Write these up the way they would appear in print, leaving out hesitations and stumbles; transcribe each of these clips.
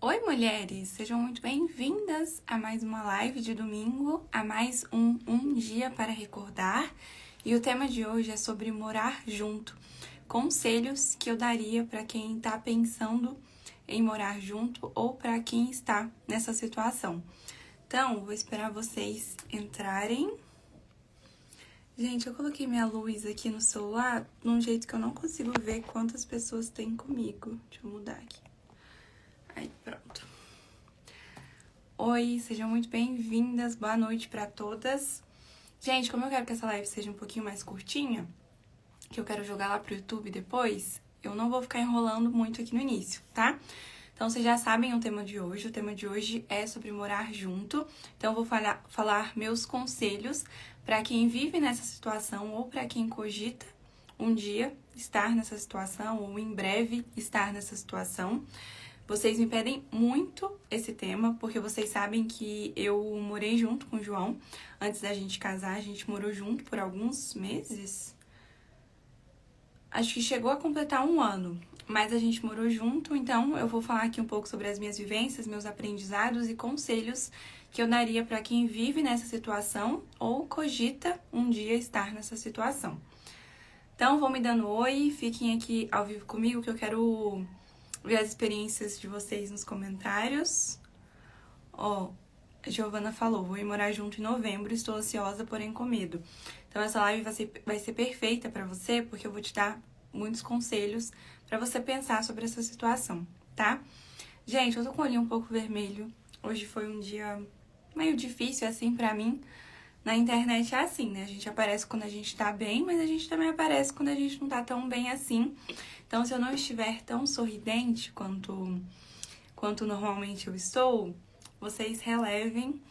Oi, mulheres! Sejam muito bem-vindas a mais uma live de domingo, a mais um dia para recordar. E o tema de hoje é sobre morar junto. Conselhos que eu daria para quem está pensando em morar junto ou para quem está nessa situação. Então, vou esperar vocês entrarem. Gente, eu coloquei minha luz aqui no celular de um jeito que eu não consigo ver quantas pessoas tem comigo. Deixa eu mudar aqui. Aí, pronto. Oi, sejam muito bem-vindas, boa noite pra todas. Gente, como eu quero que essa live seja um pouquinho mais curtinha, que eu quero jogar lá pro YouTube depois, eu não vou ficar enrolando muito aqui no início, tá? Então, vocês já sabem o tema de hoje. O tema de hoje é sobre morar junto. Então, eu vou falar meus conselhos para quem vive nessa situação ou para quem cogita um dia estar nessa situação ou em breve estar nessa situação. Vocês me pedem muito esse tema, porque vocês sabem que eu morei junto com o João. Antes da gente casar, a gente morou junto por alguns meses. Acho que chegou a completar um ano, mas a gente morou junto, então eu vou falar aqui um pouco sobre as minhas vivências, meus aprendizados e conselhos que eu daria para quem vive nessa situação ou cogita um dia estar nessa situação. Então, vão me dando oi, fiquem aqui ao vivo comigo que eu quero ver as experiências de vocês nos comentários. Ó, a Giovana falou, vou ir morar junto em novembro, estou ansiosa, porém com medo. Então essa live vai ser perfeita pra você, porque eu vou te dar muitos conselhos pra você pensar sobre essa situação, tá? Gente, eu tô com o olhinho um pouco vermelho. Hoje foi um dia meio difícil, assim, pra mim. Na internet é assim, né? A gente aparece quando a gente tá bem, mas a gente também aparece quando a gente não tá tão bem assim. Então, se eu não estiver tão sorridente quanto normalmente eu estou, vocês relevem,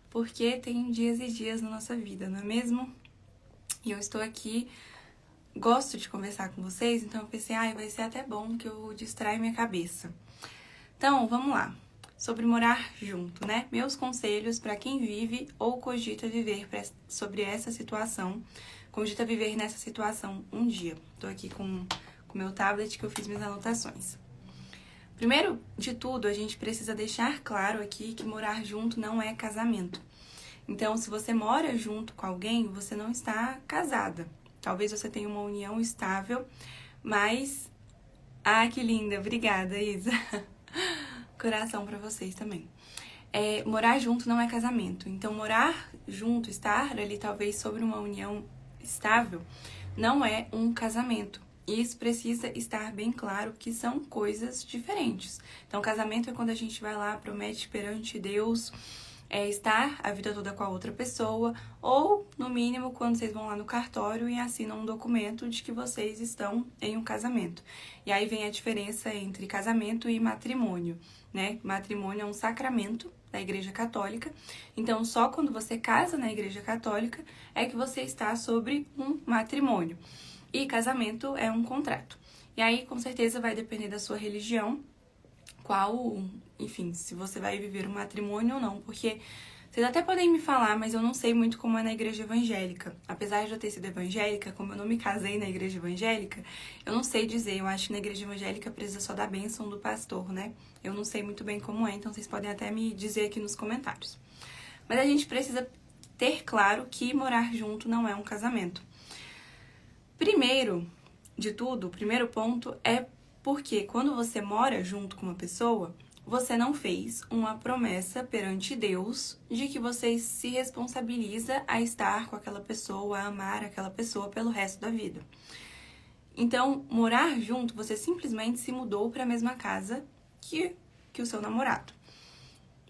porque tem dias e dias na nossa vida, não é mesmo? E eu estou aqui, gosto de conversar com vocês, então eu pensei, vai ser até bom que eu distraia minha cabeça. Então, vamos lá. Sobre morar junto, né? Meus conselhos para quem vive ou cogita viver sobre essa situação, cogita viver nessa situação um dia. Tô aqui com o meu tablet que eu fiz minhas anotações. Primeiro de tudo, a gente precisa deixar claro aqui que morar junto não é casamento. Então, se você mora junto com alguém, você não está casada. Talvez você tenha uma união estável, mas... Ah, que linda! Obrigada, Isa! Coração pra vocês também. Morar junto não é casamento. Então, morar junto, estar ali talvez sobre uma união estável, não é um casamento. Isso precisa estar bem claro que são coisas diferentes. Então, casamento é quando a gente vai lá, promete perante Deus estar a vida toda com a outra pessoa, ou, no mínimo, quando vocês vão lá no cartório e assinam um documento de que vocês estão em um casamento. E aí vem a diferença entre casamento e matrimônio, né? Matrimônio é um sacramento da Igreja Católica, então só quando você casa na Igreja Católica é que você está sobre um matrimônio. E casamento é um contrato. E aí, com certeza, vai depender da sua religião, enfim, se você vai viver um matrimônio ou não, porque vocês até podem me falar, mas eu não sei muito como é na igreja evangélica. Apesar de eu ter sido evangélica, como eu não me casei na igreja evangélica, eu não sei dizer. Eu acho que na igreja evangélica precisa só da bênção do pastor, né? Eu não sei muito bem como é, então vocês podem até me dizer aqui nos comentários. Mas a gente precisa ter claro que morar junto não é um casamento. Primeiro de tudo, o primeiro ponto é porque quando você mora junto com uma pessoa, você não fez uma promessa perante Deus de que você se responsabiliza a estar com aquela pessoa, a amar aquela pessoa pelo resto da vida. Então, morar junto, você simplesmente se mudou para a mesma casa que o seu namorado.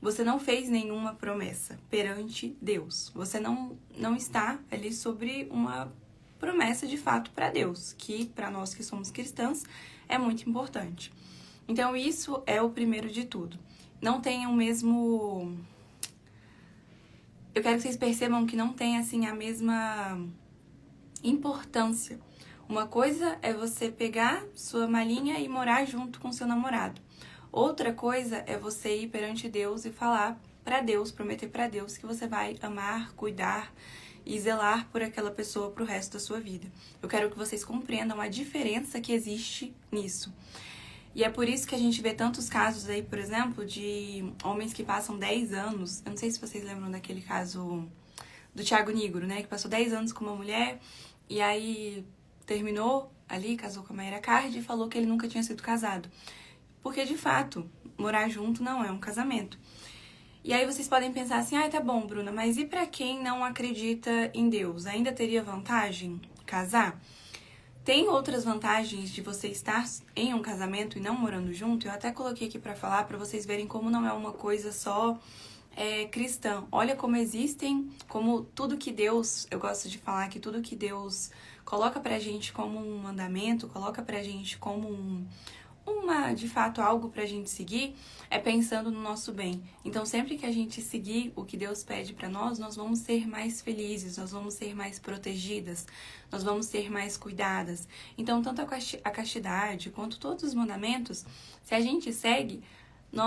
Você não fez nenhuma promessa perante Deus. Você não está ali sobre uma promessa de fato para Deus, que para nós que somos cristãs é muito importante. Então isso é o primeiro de tudo. Não tem o mesmo... Eu quero que vocês percebam que não tem assim a mesma importância. Uma coisa é você pegar sua malinha e morar junto com seu namorado. Outra coisa é você ir perante Deus e falar para Deus, prometer para Deus que você vai amar, cuidar e zelar por aquela pessoa pro resto da sua vida. Eu quero que vocês compreendam a diferença que existe nisso. E é por isso que a gente vê tantos casos aí, por exemplo, de homens que passam 10 anos. Eu não sei se vocês lembram daquele caso do Thiago Nigro, né? Que passou 10 anos com uma mulher e aí terminou ali, casou com a Mayra Card e falou que ele nunca tinha sido casado. Porque, de fato, morar junto não é um casamento. E aí vocês podem pensar assim, ah, tá bom, Bruna, mas e pra quem não acredita em Deus? Ainda teria vantagem casar? Tem outras vantagens de você estar em um casamento e não morando junto? Eu até coloquei aqui pra falar, pra vocês verem como não é uma coisa só cristã. Olha como existem, como tudo que Deus, eu gosto de falar que tudo que Deus coloca pra gente como um mandamento, coloca pra gente como de fato, algo pra gente seguir, é pensando no nosso bem. Então, sempre que a gente seguir o que Deus pede pra nós, nós vamos ser mais felizes, nós vamos ser mais protegidas, nós vamos ser mais cuidadas. Então, tanto a castidade quanto todos os mandamentos, se a gente segue,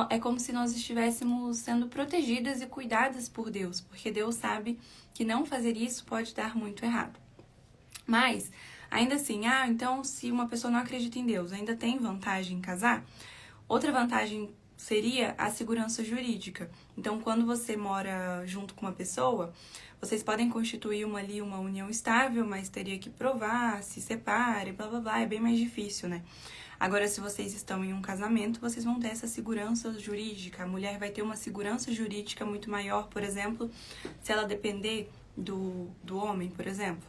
é como se nós estivéssemos sendo protegidas e cuidadas por Deus, porque Deus sabe que não fazer isso pode dar muito errado. Mas, ainda assim, então se uma pessoa não acredita em Deus, ainda tem vantagem em casar? Outra vantagem seria a segurança jurídica. Então, quando você mora junto com uma pessoa, vocês podem constituir uma união estável, mas teria que provar, se separe, blá blá blá, é bem mais difícil, né? Agora, se vocês estão em um casamento, vocês vão ter essa segurança jurídica. A mulher vai ter uma segurança jurídica muito maior, por exemplo, se ela depender do homem, por exemplo.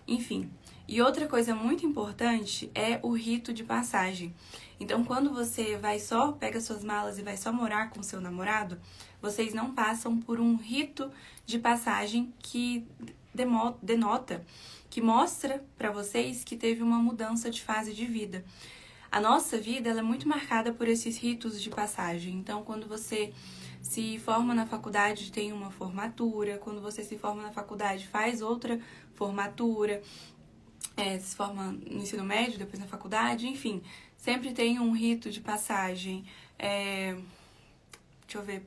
Enfim, e outra coisa muito importante é o rito de passagem. Então, quando você pega suas malas e vai só morar com seu namorado, vocês não passam por um rito de passagem que denota, que mostra pra vocês que teve uma mudança de fase de vida. A nossa vida ela é muito marcada por esses ritos de passagem. Então, quando você se forma na faculdade, tem uma formatura. Quando você se forma na faculdade, faz outra formatura. Se forma no ensino médio, depois na faculdade. Enfim, sempre tem um rito de passagem. Deixa eu ver,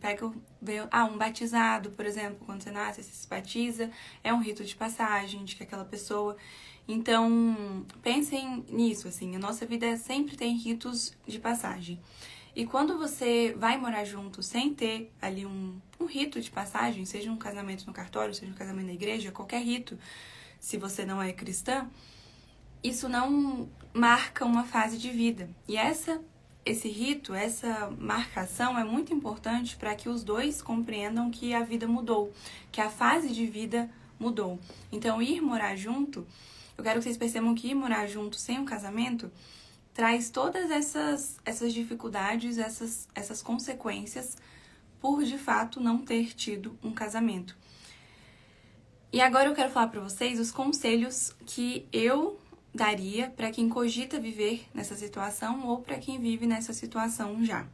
um batizado, por exemplo, quando você nasce, você se batiza. É um rito de passagem de que aquela pessoa... Então, pensem nisso, assim, a nossa vida sempre tem ritos de passagem. E quando você vai morar junto sem ter ali um rito de passagem, seja um casamento no cartório, seja um casamento na igreja, qualquer rito, se você não é cristã, isso não marca uma fase de vida. E esse rito, essa marcação é muito importante para que os dois compreendam que a vida mudou, que a fase de vida mudou. Então, ir morar junto... Eu quero que vocês percebam que ir morar junto sem um casamento traz todas essas dificuldades, essas consequências por, de fato, não ter tido um casamento. E agora eu quero falar para vocês os conselhos que eu daria para quem cogita viver nessa situação ou para quem vive nessa situação já.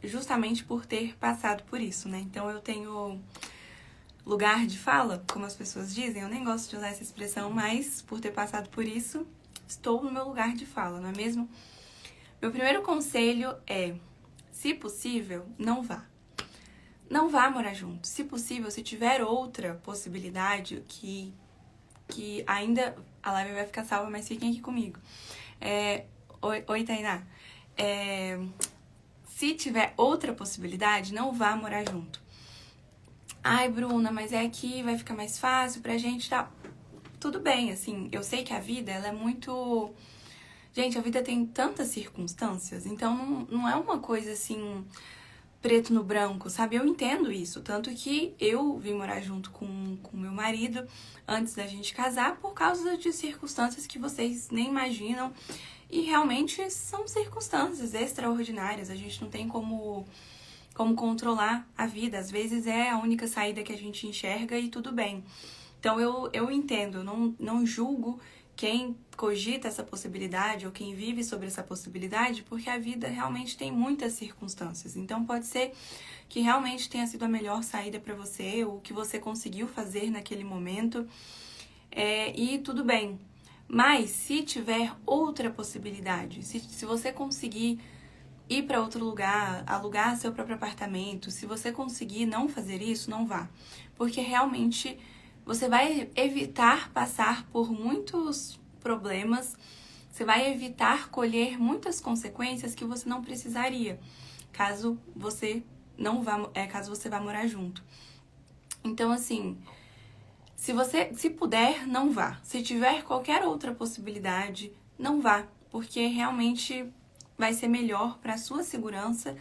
Justamente por ter passado por isso, né? Então eu tenho... lugar de fala, como as pessoas dizem, eu nem gosto de usar essa expressão, mas por ter passado por isso, estou no meu lugar de fala, não é mesmo? Meu primeiro conselho é, se possível, não vá. Não vá morar junto. Se possível, se tiver outra possibilidade que ainda a live vai ficar salva, mas fiquem aqui comigo. Oi, Tainá. Se tiver outra possibilidade, não vá morar junto. Ai, Bruna, mas é que vai ficar mais fácil pra gente, tá? Tudo bem, assim, eu sei que a vida, ela é muito... Gente, a vida tem tantas circunstâncias, então não é uma coisa, assim, preto no branco, sabe? Eu entendo isso, tanto que eu vim morar junto com meu marido antes da gente casar por causa de circunstâncias que vocês nem imaginam e realmente são circunstâncias extraordinárias, a gente não tem como controlar a vida. Às vezes é a única saída que a gente enxerga e tudo bem. Então eu entendo, não julgo quem cogita essa possibilidade ou quem vive sobre essa possibilidade, porque a vida realmente tem muitas circunstâncias. Então pode ser que realmente tenha sido a melhor saída para você, ou que você conseguiu fazer naquele momento, e tudo bem. Mas se tiver outra possibilidade, se você conseguir ir para outro lugar, alugar seu próprio apartamento, se você conseguir não fazer isso, não vá. Porque realmente você vai evitar passar por muitos problemas você vai evitar colher muitas consequências que você não precisaria, caso você vá morar junto. Então, assim, se puder, não vá. Se tiver qualquer outra possibilidade, não vá, porque realmente vai ser melhor para a sua segurança,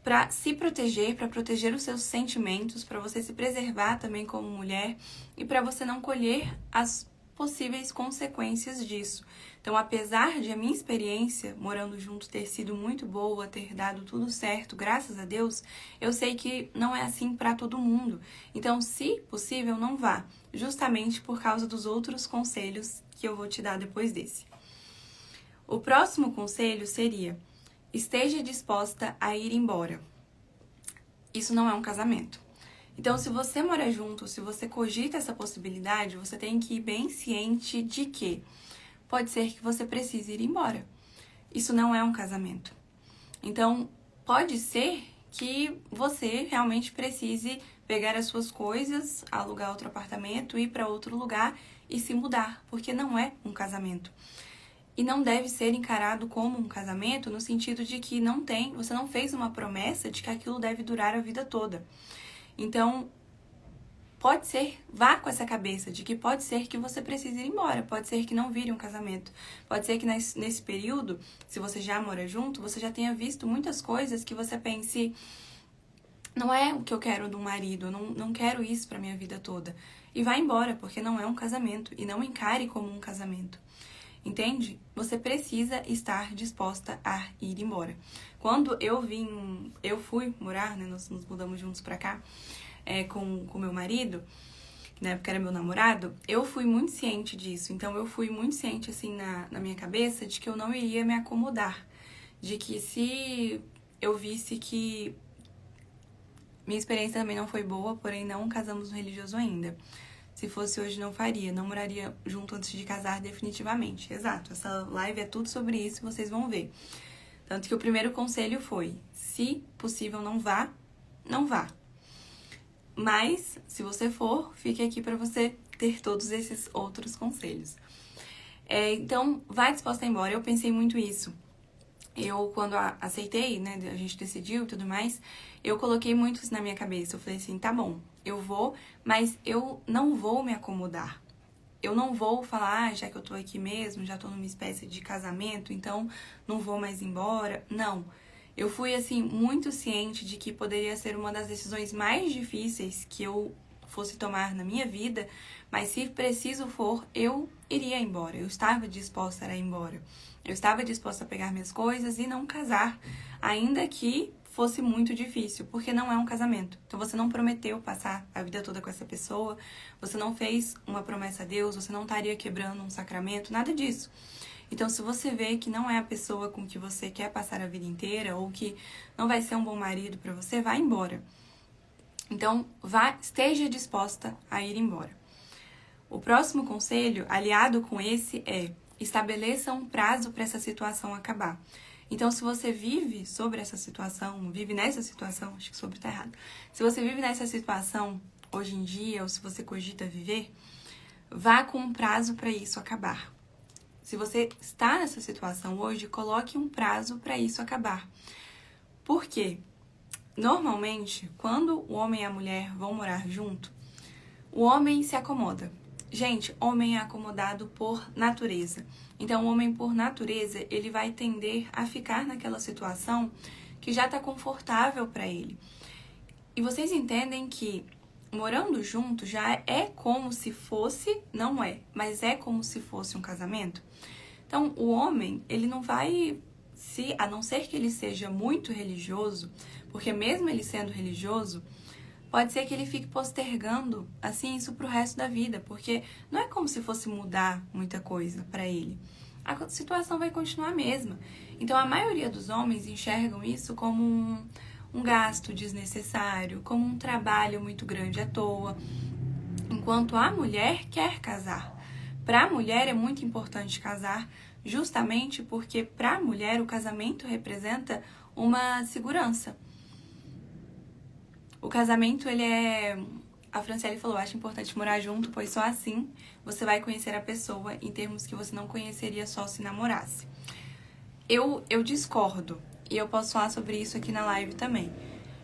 para se proteger, para proteger os seus sentimentos, para você se preservar também como mulher e para você não colher as possíveis consequências disso. Então, apesar de a minha experiência morando junto ter sido muito boa, ter dado tudo certo, graças a Deus, eu sei que não é assim para todo mundo. Então, se possível, não vá, justamente por causa dos outros conselhos que eu vou te dar depois desse. O próximo conselho seria: esteja disposta a ir embora. Isso não é um casamento. Então, se você mora junto, se você cogita essa possibilidade, você tem que ir bem ciente de que pode ser que você precise ir embora. Isso não é um casamento. Então, pode ser que você realmente precise pegar as suas coisas, alugar outro apartamento, ir para outro lugar e se mudar, porque não é um casamento. E não deve ser encarado como um casamento no sentido de que você não fez uma promessa de que aquilo deve durar a vida toda. Então, pode ser, vá com essa cabeça de que pode ser que você precise ir embora, pode ser que não vire um casamento. Pode ser que nesse período, se você já mora junto, você já tenha visto muitas coisas que você pense: não é o que eu quero de um marido, eu não quero isso pra minha vida toda. E vá embora, porque não é um casamento, e não encare como um casamento. Entende? Você precisa estar disposta a ir embora. Quando eu fui morar, né, nós nos mudamos juntos pra cá, com meu marido, na época era meu namorado, eu fui muito ciente disso. Então, eu fui muito ciente, assim, na minha cabeça, de que eu não iria me acomodar. De que se eu visse que minha experiência também não foi boa, porém não casamos no religioso ainda. Se fosse hoje, não faria. Não moraria junto antes de casar, definitivamente. Exato. Essa live é tudo sobre isso, vocês vão ver. Tanto que o primeiro conselho foi: se possível, não vá, não vá. Mas, se você for, fique aqui para você ter todos esses outros conselhos. Então, vai disposta a ir embora. Eu pensei muito isso. Eu, quando aceitei, né, a gente decidiu e tudo mais, eu coloquei muito isso na minha cabeça. Eu falei assim: tá bom, eu vou, mas eu não vou me acomodar. Eu não vou falar: já que eu tô aqui mesmo, já tô numa espécie de casamento, então não vou mais embora. Não. Eu fui, assim, muito ciente de que poderia ser uma das decisões mais difíceis que eu fosse tomar na minha vida, mas se preciso for, eu iria embora. Eu estava disposta a ir embora. Eu estava disposta a pegar minhas coisas e não casar, ainda que fosse muito difícil, porque não é um casamento. Então, você não prometeu passar a vida toda com essa pessoa, você não fez uma promessa a Deus, você não estaria quebrando um sacramento, nada disso. Então, se você vê que não é a pessoa com que você quer passar a vida inteira, ou que não vai ser um bom marido para você, vá embora. Então, esteja disposta a ir embora. O próximo conselho, aliado com esse, estabeleça um prazo para essa situação acabar. Então, se você vive nessa situação, acho que sobre tá errado. Se você vive nessa situação hoje em dia, ou se você cogita viver, vá com um prazo para isso acabar. Se você está nessa situação hoje, coloque um prazo para isso acabar. Por quê? Normalmente, quando o homem e a mulher vão morar junto, o homem se acomoda. Gente, homem é acomodado por natureza. Então, o homem, por natureza, ele vai tender a ficar naquela situação que já está confortável para ele. E vocês entendem que morando junto já é como se fosse, não é, mas é como se fosse um casamento. Então, o homem, ele não vai, a não ser que ele seja muito religioso, porque mesmo ele sendo religioso, pode ser que ele fique postergando, assim, isso pro resto da vida, porque não é como se fosse mudar muita coisa para ele. A situação vai continuar a mesma. Então, a maioria dos homens enxergam isso como um gasto desnecessário, como um trabalho muito grande à toa, enquanto a mulher quer casar. Para a mulher é muito importante casar, justamente porque para a mulher o casamento representa uma segurança. O casamento, ele é A Franciele falou, acho importante morar junto, pois só assim você vai conhecer a pessoa em termos que você não conheceria só se namorasse. Eu discordo, e eu posso falar sobre isso aqui na live também.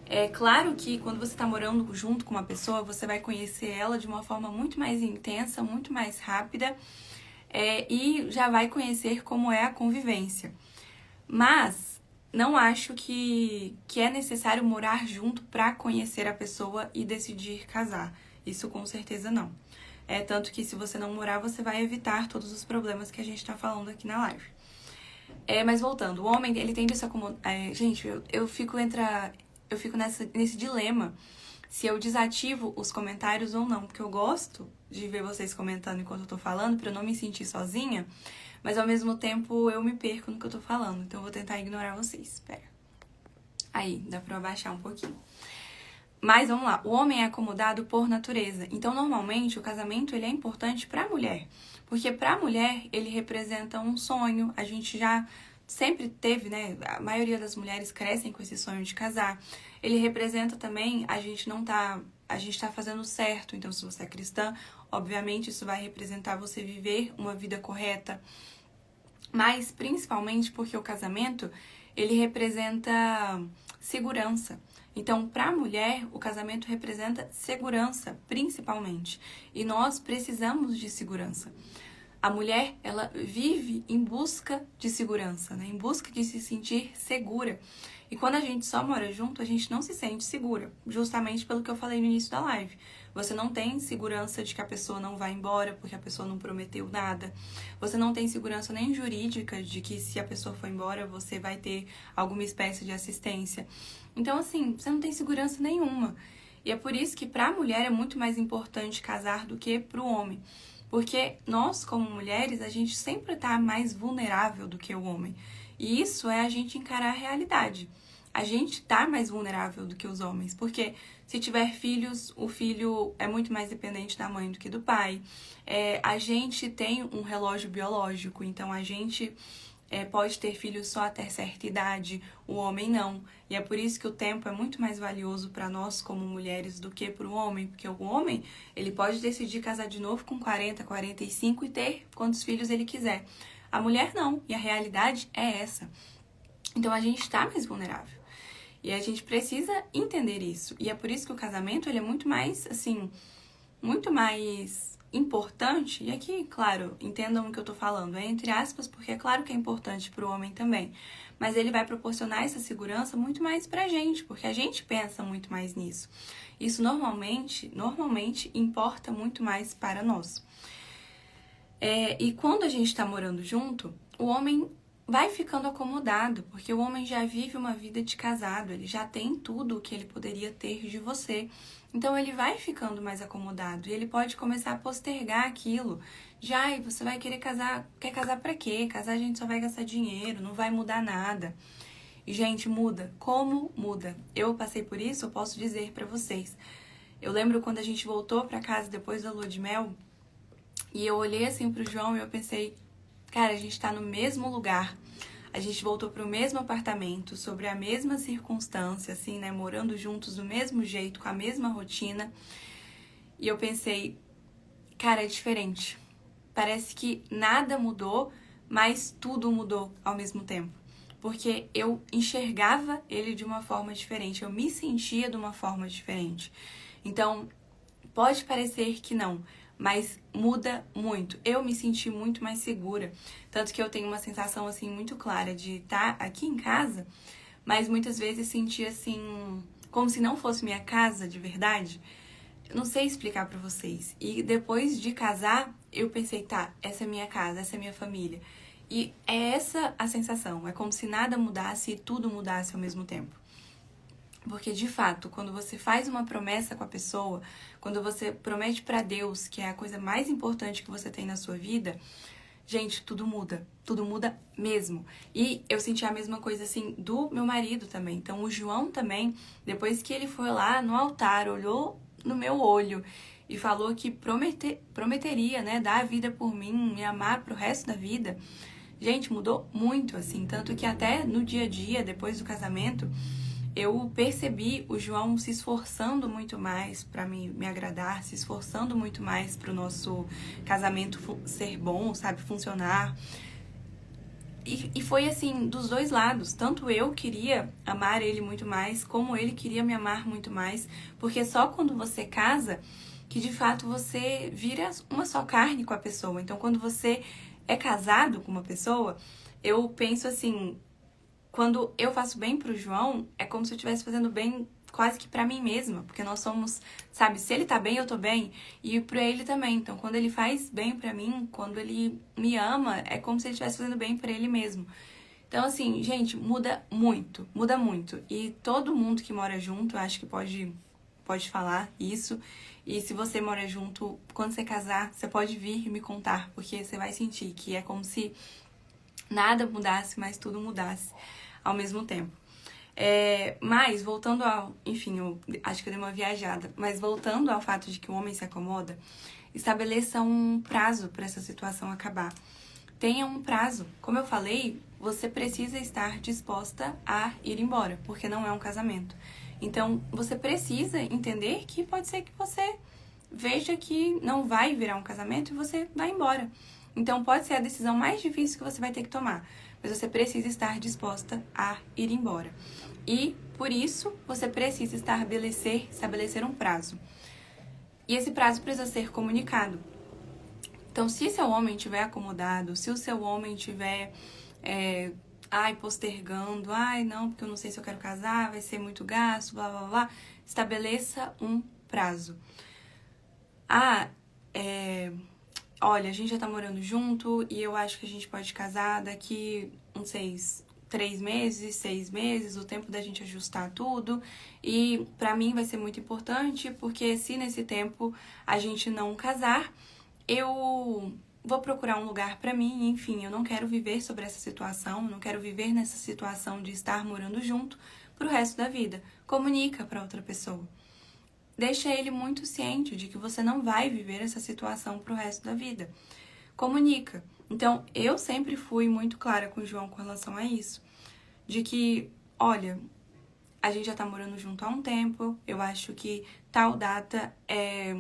É claro que quando você tá morando junto com uma pessoa, você vai conhecer ela de uma forma muito mais intensa, muito mais rápida, e já vai conhecer como é a convivência. Mas não acho que é necessário morar junto para conhecer a pessoa e decidir casar. Isso com certeza não. Tanto que se você não morar, você vai evitar todos os problemas que a gente tá falando aqui na live. Mas voltando, o homem, ele tende a se acomodar. Gente, eu fico nesse dilema se eu desativo os comentários ou não, porque eu gosto de ver vocês comentando enquanto eu tô falando, pra eu não me sentir sozinha, mas ao mesmo tempo eu me perco no que eu tô falando, então eu vou tentar ignorar vocês. Espera. Aí, dá pra eu abaixar um pouquinho. Mas vamos lá, o homem é acomodado por natureza. Então, normalmente, o casamento ele é importante para a mulher. Porque para a mulher, ele representa um sonho. A gente já sempre teve, né? A maioria das mulheres crescem com esse sonho de casar. Ele representa também a gente tá fazendo certo. Então, se você é cristã, obviamente isso vai representar você viver uma vida correta. Mas, principalmente porque o casamento, ele representa segurança. Então, para a mulher, o casamento representa segurança, principalmente. E nós precisamos de segurança. A mulher, ela vive em busca de segurança, né? Em busca de se sentir segura. E quando a gente só mora junto, a gente não se sente segura. Justamente pelo que eu falei no início da live. Você não tem segurança de que a pessoa não vai embora porque a pessoa não prometeu nada. Você não tem segurança nem jurídica de que se a pessoa for embora, você vai ter alguma espécie de assistência. Então, assim, você não tem segurança nenhuma. E é por isso que para a mulher é muito mais importante casar do que para o homem. Porque nós, como mulheres, a gente sempre tá mais vulnerável do que o homem. E isso é a gente encarar a realidade. A gente tá mais vulnerável do que os homens. Porque se tiver filhos, o filho é muito mais dependente da mãe do que do pai. A gente tem um relógio biológico, então a gente pode ter filhos só até certa idade, o homem não. E é por isso que o tempo é muito mais valioso para nós como mulheres do que para o homem, porque o homem, ele pode decidir casar de novo com 40, 45 e ter quantos filhos ele quiser. A mulher não, e a realidade é essa. Então a gente está mais vulnerável. E a gente precisa entender isso. E é por isso que o casamento, ele é muito mais, assim, muito mais importante, e aqui, claro, entendam o que eu tô falando, entre aspas, porque é claro que é importante pro homem também, mas ele vai proporcionar essa segurança muito mais pra gente, porque a gente pensa muito mais nisso. Isso normalmente importa muito mais para nós. E quando a gente tá morando junto, o homem vai ficando acomodado, porque o homem já vive uma vida de casado, ele já tem tudo o que ele poderia ter de você. Então ele vai ficando mais acomodado e ele pode começar a postergar aquilo. Já, você vai querer casar, quer casar pra quê? Casar a gente só vai gastar dinheiro, não vai mudar nada. E gente, muda. Como muda? Eu passei por isso, eu posso dizer pra vocês. Eu lembro quando a gente voltou pra casa depois da lua de mel, e eu olhei assim pro João e eu pensei, cara, a gente tá no mesmo lugar. A gente voltou pro mesmo apartamento, sobre a mesma circunstância, assim, né? Morando juntos do mesmo jeito, com a mesma rotina. E eu pensei, cara, é diferente. Parece que nada mudou, mas tudo mudou ao mesmo tempo. Porque eu enxergava ele de uma forma diferente, eu me sentia de uma forma diferente. Então, pode parecer que não, mas muda muito. Eu me senti muito mais segura. Tanto que eu tenho uma sensação, assim, muito clara de estar aqui em casa, mas muitas vezes senti, assim, como se não fosse minha casa de verdade. Eu não sei explicar pra vocês. E depois de casar, eu pensei, tá, essa é minha casa, essa é minha família. E é essa a sensação. É como se nada mudasse e tudo mudasse ao mesmo tempo. Porque, de fato, quando você faz uma promessa com a pessoa, quando você promete pra Deus, que é a coisa mais importante que você tem na sua vida, gente, tudo muda mesmo. E eu senti a mesma coisa, assim, do meu marido também. Então, o João também, depois que ele foi lá no altar, olhou no meu olho e falou que prometeria, né, dar a vida por mim, me amar pro resto da vida, gente, mudou muito, assim. Tanto que até no dia a dia, depois do casamento, eu percebi o João se esforçando muito mais pra me agradar, se esforçando muito mais pro nosso casamento ser bom, sabe, funcionar. E foi assim, dos dois lados. Tanto eu queria amar ele muito mais, como ele queria me amar muito mais. Porque só quando você casa que de fato você vira uma só carne com a pessoa. Então, quando você é casado com uma pessoa, eu penso assim, quando eu faço bem pro João, é como se eu estivesse fazendo bem quase que pra mim mesma, porque nós somos, sabe, se ele tá bem, eu tô bem, e pra ele também. Então, quando ele faz bem pra mim, quando ele me ama, é como se ele estivesse fazendo bem pra ele mesmo. Então, assim, gente, muda muito, muda muito. E todo mundo que mora junto, eu acho que pode falar isso. E se você mora junto, quando você casar, você pode vir e me contar, porque você vai sentir que é como se nada mudasse, mas tudo mudasse ao mesmo tempo. Mas, voltando ao... Enfim, eu acho que eu dei uma viajada. Mas voltando ao fato de que o homem se acomoda, estabeleça um prazo para essa situação acabar. Tenha um prazo. Como eu falei, você precisa estar disposta a ir embora, porque não é um casamento. Então, você precisa entender que pode ser que você veja que não vai virar um casamento e você vai embora. Então, pode ser a decisão mais difícil que você vai ter que tomar, mas você precisa estar disposta a ir embora. E, por isso, você precisa estabelecer um prazo. E esse prazo precisa ser comunicado. Então, se seu homem estiver acomodado, se o seu homem estiver postergando, não, porque eu não sei se eu quero casar, vai ser muito gasto, blá, blá, blá, estabeleça um prazo. Olha, a gente já tá morando junto e eu acho que a gente pode casar daqui, não sei, 3 meses, 6 meses, o tempo da gente ajustar tudo. E pra mim vai ser muito importante, porque se nesse tempo a gente não casar, eu vou procurar um lugar pra mim, enfim, eu não quero viver sobre essa situação, não quero viver nessa situação de estar morando junto pro resto da vida. Comunica pra outra pessoa. Deixa ele muito ciente de que você não vai viver essa situação pro resto da vida. Comunica. Então, eu sempre fui muito clara com o João com relação a isso. De que, olha, a gente já tá morando junto há um tempo, eu acho que tal data é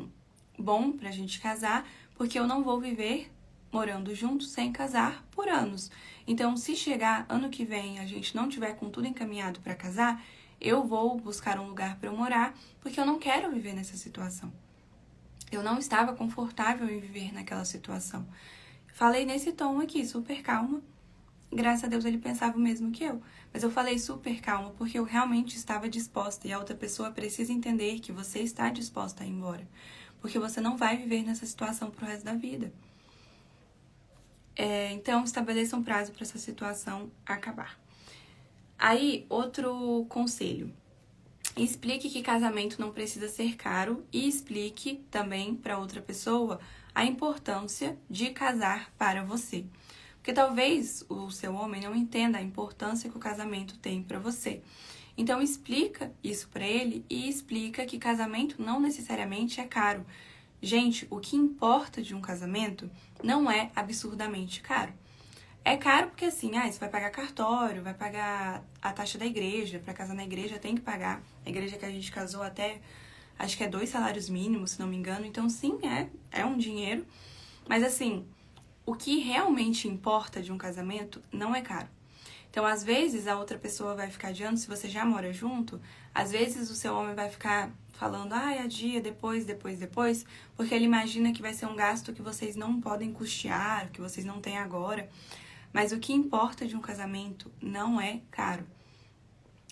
bom pra gente casar, porque eu não vou viver morando junto sem casar por anos. Então, se chegar ano que vem a gente não tiver com tudo encaminhado pra casar, eu vou buscar um lugar para eu morar, porque eu não quero viver nessa situação. Eu não estava confortável em viver naquela situação. Falei nesse tom aqui, super calma. Graças a Deus ele pensava o mesmo que eu. Mas eu falei super calma, porque eu realmente estava disposta. E a outra pessoa precisa entender que você está disposta a ir embora. Porque você não vai viver nessa situação pro resto da vida. Então, estabeleça um prazo para essa situação acabar. Aí, outro conselho. Explique que casamento não precisa ser caro e explique também para outra pessoa a importância de casar para você. Porque talvez o seu homem não entenda a importância que o casamento tem para você. Então, explica isso para ele e explica que casamento não necessariamente é caro. Gente, o que importa de um casamento não é absurdamente caro. É caro porque assim, você vai pagar cartório, vai pagar a taxa da igreja, pra casar na igreja tem que pagar. A igreja que a gente casou até, acho que é 2 salários mínimos, se não me engano. Então sim, é um dinheiro. Mas assim, o que realmente importa de um casamento não é caro. Então às vezes a outra pessoa vai ficar adiando, se você já mora junto, às vezes o seu homem vai ficar falando, adia, depois, porque ele imagina que vai ser um gasto que vocês não podem custear, que vocês não têm agora. Mas o que importa de um casamento não é caro.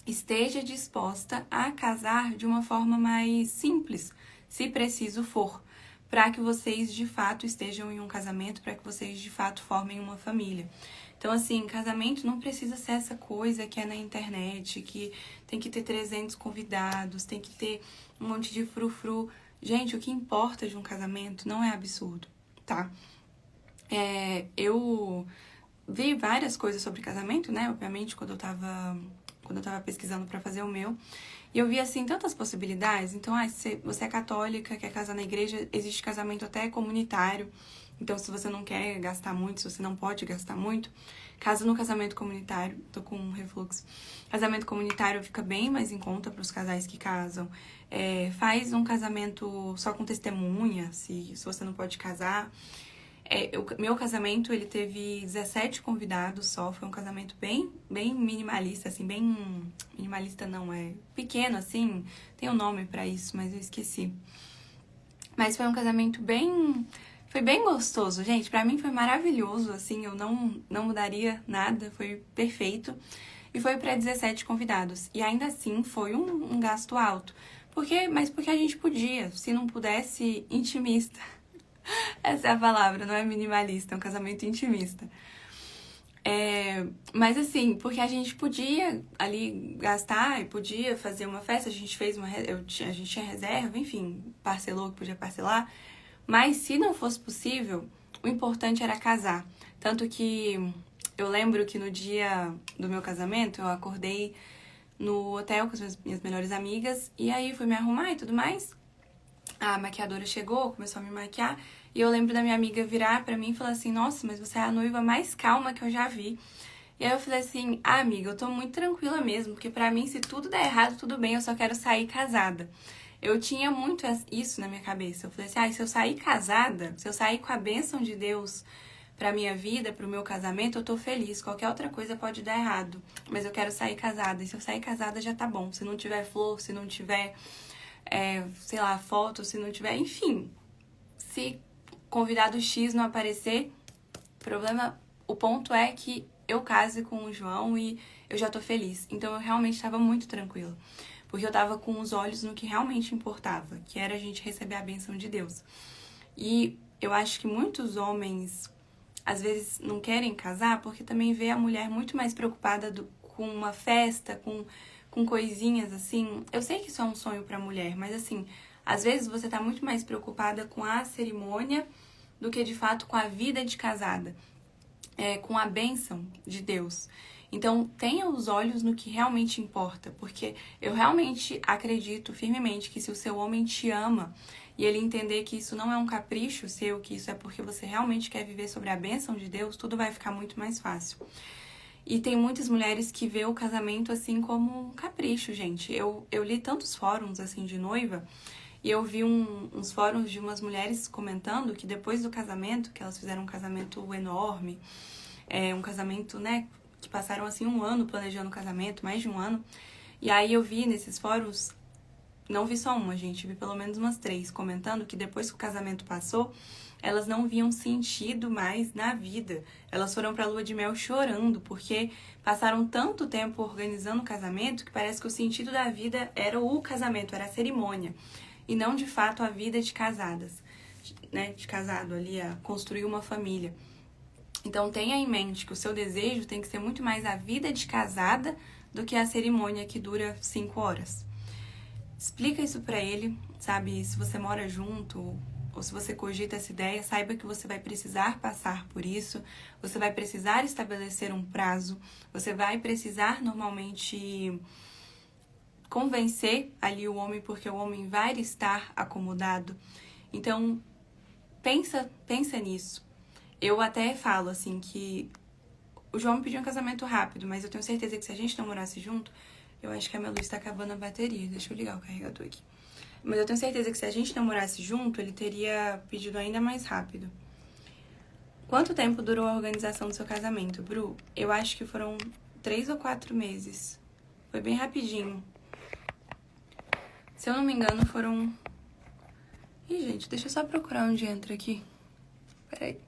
Esteja disposta a casar de uma forma mais simples, se preciso for, para que vocês de fato estejam em um casamento, para que vocês de fato formem uma família. Então, assim, casamento não precisa ser essa coisa que é na internet, que tem que ter 300 convidados, tem que ter um monte de frufru. Gente, o que importa de um casamento não é absurdo, tá? Eu vi várias coisas sobre casamento, né? Obviamente, quando eu tava quando eu tava pesquisando pra fazer o meu. E eu vi, assim, tantas possibilidades. Então, se você é católica, quer casar na igreja, existe casamento até comunitário. Então, se você não quer gastar muito, se você não pode gastar muito, casa no casamento comunitário. Tô com um refluxo. Casamento comunitário fica bem mais em conta para os casais que casam. Faz um casamento só com testemunha, se você não pode casar. Meu casamento, ele teve 17 convidados só. Foi um casamento bem minimalista, assim, bem... Minimalista não, pequeno, assim. Tem um nome pra isso, mas eu esqueci. Mas foi um casamento foi bem gostoso, gente. Pra mim foi maravilhoso, assim. Eu não mudaria nada, foi perfeito. E foi pra 17 convidados. E ainda assim, foi um gasto alto. Mas porque a gente podia. Se não pudesse, intimista. Essa é a palavra, não é minimalista, é um casamento intimista. Mas assim, porque a gente podia ali gastar e podia fazer uma festa, a gente tinha reserva, enfim, parcelou o que podia parcelar. Mas se não fosse possível, o importante era casar. Tanto que eu lembro que no dia do meu casamento, eu acordei no hotel com as minhas melhores amigas, e aí fui me arrumar e tudo mais. A maquiadora chegou, começou a me maquiar, e eu lembro da minha amiga virar pra mim e falar assim, nossa, mas você é a noiva mais calma que eu já vi. E aí eu falei assim, amiga, eu tô muito tranquila mesmo, porque pra mim, se tudo der errado, tudo bem, eu só quero sair casada. Eu tinha muito isso na minha cabeça. Eu falei assim, se eu sair casada, se eu sair com a bênção de Deus pra minha vida, pro meu casamento, eu tô feliz. Qualquer outra coisa pode dar errado, mas eu quero sair casada. E se eu sair casada, já tá bom. Se não tiver flor, se não tiver... sei lá, foto, se não tiver, enfim. Se convidado X não aparecer, o ponto é que eu case com o João e eu já tô feliz. Então eu realmente tava muito tranquila, porque eu tava com os olhos no que realmente importava, que era a gente receber a bênção de Deus. E eu acho que muitos homens, às vezes, não querem casar porque também vê a mulher muito mais preocupada com uma festa, com coisinhas assim. Eu sei que isso é um sonho pra mulher, mas assim, às vezes você tá muito mais preocupada com a cerimônia do que de fato com a vida de casada, com a bênção de Deus. Então, tenha os olhos no que realmente importa, porque eu realmente acredito firmemente que se o seu homem te ama e ele entender que isso não é um capricho seu, que isso é porque você realmente quer viver sobre a bênção de Deus, tudo vai ficar muito mais fácil. E tem muitas mulheres que vê o casamento assim como um capricho, gente. Eu li tantos fóruns assim de noiva e eu vi uns fóruns de umas mulheres comentando que depois do casamento, que elas fizeram um casamento enorme, um casamento, né, que passaram assim 1 ano planejando o casamento, mais de 1 ano. E aí eu vi nesses fóruns, não vi só uma, gente, vi pelo menos umas 3 comentando que depois que o casamento passou, elas não viam sentido mais na vida. Elas foram pra lua de mel chorando, porque passaram tanto tempo organizando o casamento que parece que o sentido da vida era o casamento, era a cerimônia. E não, de fato, a vida de casadas, né? De casado ali, a construir uma família. Então, tenha em mente que o seu desejo tem que ser muito mais a vida de casada do que a cerimônia que dura 5 horas. Explica isso pra ele, sabe? Se você mora junto ou se você cogita essa ideia, saiba que você vai precisar passar por isso, você vai precisar estabelecer um prazo, você vai precisar normalmente convencer ali o homem, porque o homem vai estar acomodado. Então, pensa nisso. Eu até falo assim que o João me pediu um casamento rápido, mas eu tenho certeza que se a gente não morasse junto, eu acho que a minha luz tá acabando a bateria. Deixa eu ligar o carregador aqui. Mas eu tenho certeza que se a gente não morasse junto, ele teria pedido ainda mais rápido. Quanto tempo durou a organização do seu casamento, Bru? Eu acho que foram 3 ou 4 meses. Foi bem rapidinho. Se eu não me engano, foram... Ih, gente, deixa eu só procurar onde entra aqui. Peraí.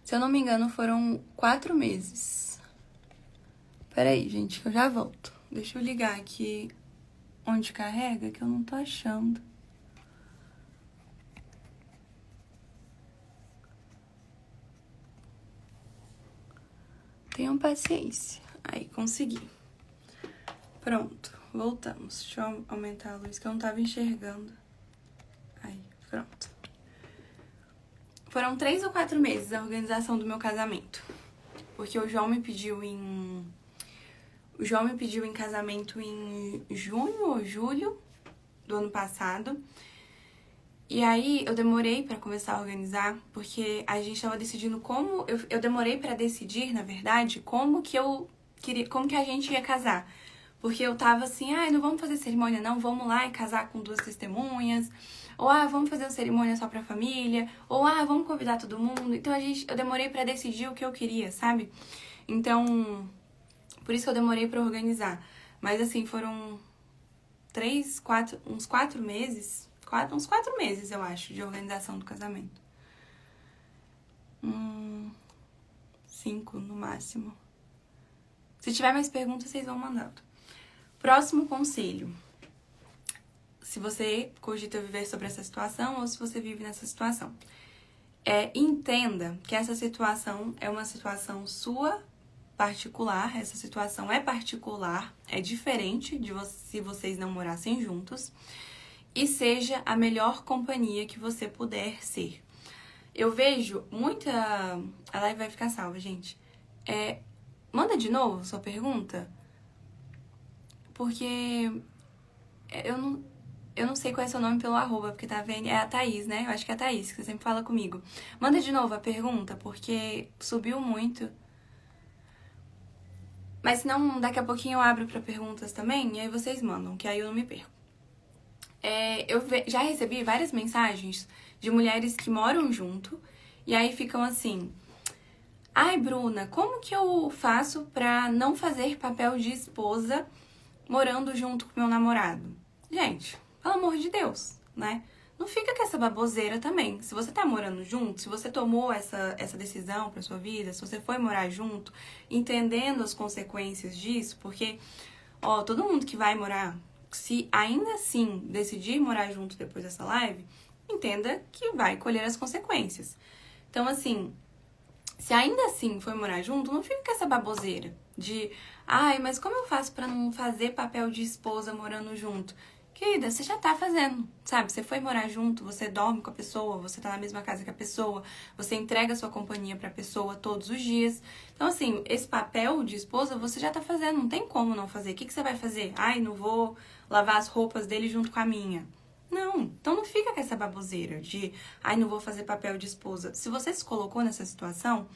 Se eu não me engano, foram 4 meses. Peraí, gente, que eu já volto. Deixa eu ligar aqui onde carrega, que eu não tô achando. Tenham paciência. Aí, consegui. Pronto, voltamos. Deixa eu aumentar a luz, que eu não tava enxergando. Aí, pronto. Foram 3 ou 4 meses a organização do meu casamento. Porque o João me pediu em O João me pediu em casamento em junho ou julho do ano passado. E aí eu demorei pra começar a organizar, porque a gente tava decidindo como... Eu demorei pra decidir, na verdade, como que eu queria, como que a gente ia casar. Porque eu tava assim, não vamos fazer cerimônia não, vamos lá e casar com 2 testemunhas. Ou, vamos fazer uma cerimônia só pra família. Ou, vamos convidar todo mundo. Então eu demorei pra decidir o que eu queria, sabe? Então, por isso que eu demorei pra organizar. Mas assim, foram uns 4 meses, uns 4 meses, eu acho, de organização do casamento. 5 no máximo. Se tiver mais perguntas, vocês vão mandando. Próximo conselho. Se você cogita viver sobre essa situação ou se você vive nessa situação. Entenda que essa situação é uma situação sua particular. Essa situação é particular, é diferente de se vocês não morassem juntos. E seja a melhor companhia que você puder ser. Eu vejo muita... A live vai ficar salva, gente. Manda de novo sua pergunta. Porque eu não sei qual é seu nome pelo arroba, porque tá vendo... É a Thaís, né? Eu acho que é a Thaís, que você sempre fala comigo. Manda de novo a pergunta, porque subiu muito. Mas senão, daqui a pouquinho eu abro pra perguntas também, e aí vocês mandam, que aí eu não me perco. Já recebi várias mensagens de mulheres que moram junto, e aí ficam assim... Ai, Bruna, como que eu faço pra não fazer papel de esposa morando junto com meu namorado? Gente, pelo amor de Deus, né? Não fica com essa baboseira também. Se você tá morando junto, se você tomou essa decisão pra sua vida, se você foi morar junto, entendendo as consequências disso, porque, todo mundo que vai morar, se ainda assim decidir morar junto depois dessa live, entenda que vai colher as consequências. Então, assim, se ainda assim for morar junto, não fica com essa baboseira de... mas como eu faço pra não fazer papel de esposa morando junto? Querida, você já tá fazendo, sabe? Você foi morar junto, você dorme com a pessoa, você tá na mesma casa que a pessoa, você entrega a sua companhia pra pessoa todos os dias. Então, assim, esse papel de esposa você já tá fazendo, não tem como não fazer. O que você vai fazer? Não vou lavar as roupas dele junto com a minha. Não, então não fica com essa baboseira de, não vou fazer papel de esposa. Se você se colocou nessa situação,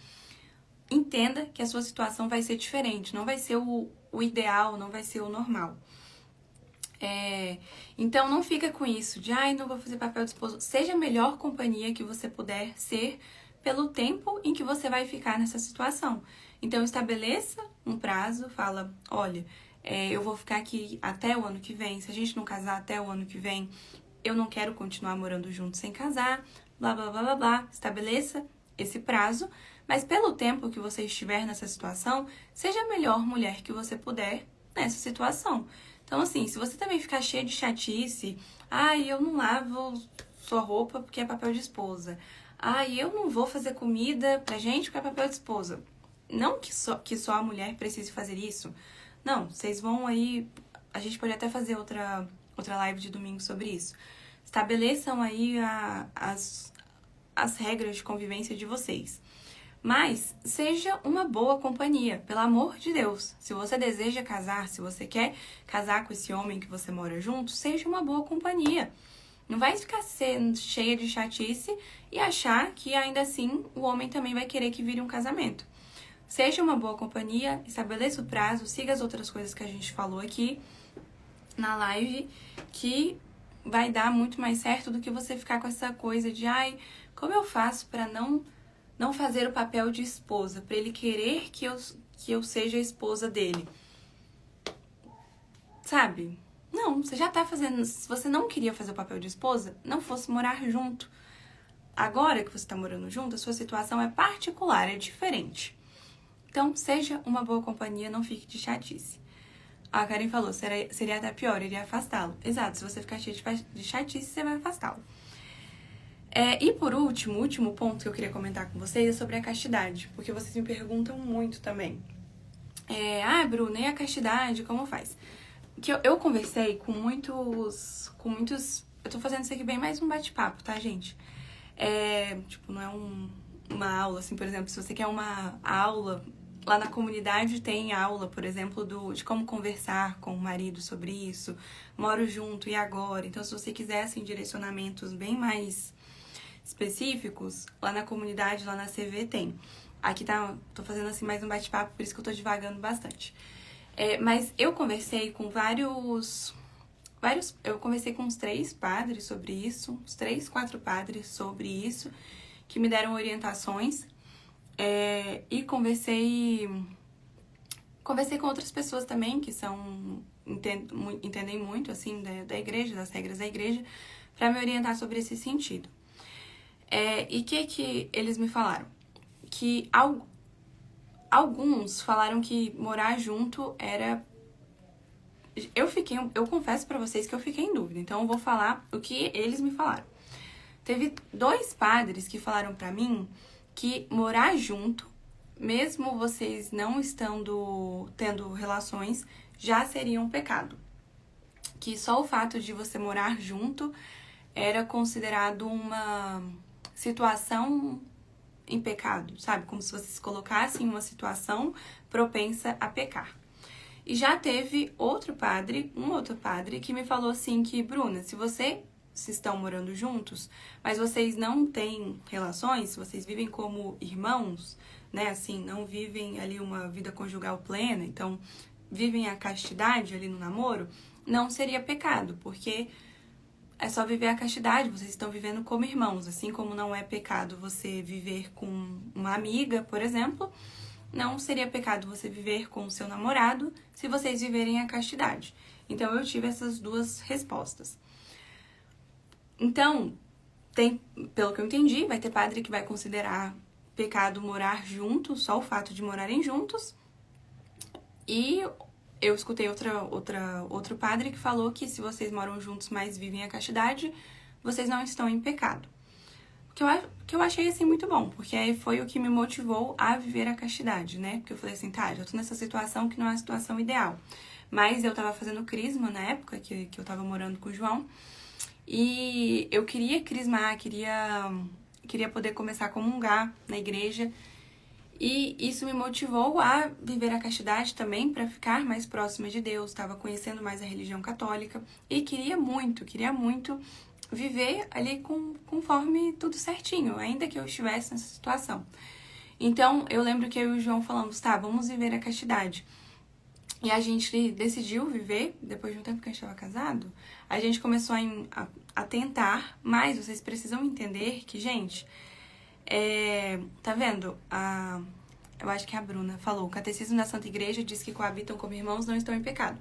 entenda que a sua situação vai ser diferente, não vai ser o ideal, não vai ser o normal. Então não fica com isso de, não vou fazer papel de esposa. Seja a melhor companhia que você puder ser pelo tempo em que você vai ficar nessa situação. Então estabeleça um prazo, fala, olha, eu vou ficar aqui até o ano que vem, se a gente não casar até o ano que vem, eu não quero continuar morando junto sem casar, blá, blá, blá, blá, blá. Estabeleça esse prazo, mas pelo tempo que você estiver nessa situação, seja a melhor mulher que você puder nessa situação. Então, assim, se você também ficar cheio de chatice, eu não lavo sua roupa porque é papel de esposa, eu não vou fazer comida pra gente porque é papel de esposa. Não que só a mulher precise fazer isso. Não, vocês vão aí... A gente pode até fazer outra live de domingo sobre isso. Estabeleçam aí as regras de convivência de vocês. Mas seja uma boa companhia, pelo amor de Deus. Se você deseja casar, se você quer casar com esse homem que você mora junto, seja uma boa companhia. Não vai ficar sendo cheia de chatice e achar que ainda assim o homem também vai querer que vire um casamento. Seja uma boa companhia, estabeleça o prazo, siga as outras coisas que a gente falou aqui na live, que vai dar muito mais certo do que você ficar com essa coisa de como eu faço pra não fazer o papel de esposa, pra ele querer que eu seja a esposa dele. Sabe? Não, você já tá fazendo. Se você não queria fazer o papel de esposa, não fosse morar junto. Agora que você tá morando junto, a sua situação é particular, é diferente. Então, seja uma boa companhia, não fique de chatice. A Karen falou, seria até pior, iria afastá-lo. Exato, se você ficar cheio de chatice, você vai afastá-lo. E por último, o último ponto que eu queria comentar com vocês é sobre a castidade, porque vocês me perguntam muito também. Bruna, e a castidade, como faz? Que eu conversei com muitos... Eu tô fazendo isso aqui bem mais um bate-papo, tá, gente? Não é uma aula, assim, por exemplo, se você quer uma aula lá na comunidade tem aula, por exemplo, de como conversar com o marido sobre isso, moro junto e agora. Então, se você quiser, assim, direcionamentos bem mais específicos, lá na comunidade, lá na CV tem. Aqui tô fazendo assim mais um bate-papo, por isso que eu tô divagando bastante. Mas eu conversei com eu conversei com uns 3 padres sobre isso, uns 3, 4 padres sobre isso, que me deram orientações. E conversei com outras pessoas também que entendem muito assim da igreja, das regras da igreja, para me orientar sobre esse sentido. E o que eles me falaram? Que alguns falaram que morar junto era... Eu confesso pra vocês que eu fiquei em dúvida, então eu vou falar o que eles me falaram. Teve 2 padres que falaram pra mim que morar junto, mesmo vocês não estando tendo relações, já seria um pecado. Que só o fato de você morar junto era considerado uma situação em pecado, sabe? Como se você se colocasse em uma situação propensa a pecar. E já teve um outro padre, que me falou assim que, Bruna, se estão morando juntos, mas vocês não têm relações, vocês vivem como irmãos, né? Assim, não vivem ali uma vida conjugal plena, então vivem a castidade ali no namoro, não seria pecado, porque é só viver a castidade, vocês estão vivendo como irmãos, assim como não é pecado você viver com uma amiga, por exemplo, não seria pecado você viver com o seu namorado se vocês viverem a castidade. Então, eu tive essas 2 respostas. Então, pelo que eu entendi, vai ter padre que vai considerar pecado morar juntos, só o fato de morarem juntos. E eu escutei outro padre que falou que se vocês moram juntos, mas vivem a castidade, vocês não estão em pecado. Que eu achei, assim, muito bom, porque aí foi o que me motivou a viver a castidade, né? Porque eu falei assim, tá, já tô nessa situação que não é a situação ideal. Mas eu tava fazendo crisma na época que eu tava morando com o João, e eu queria crismar, queria poder começar a comungar na igreja, e isso me motivou a viver a castidade também para ficar mais próxima de Deus, estava conhecendo mais a religião católica e queria muito viver ali conforme tudo certinho, ainda que eu estivesse nessa situação. Então, eu lembro que eu e o João falamos, tá, vamos viver a castidade. E a gente decidiu viver, depois de um tempo que a gente estava casado, a gente começou a tentar, mas vocês precisam entender que, gente, tá vendo? Eu acho que a Bruna falou, o Catecismo da Santa Igreja diz que coabitam como irmãos não estão em pecado.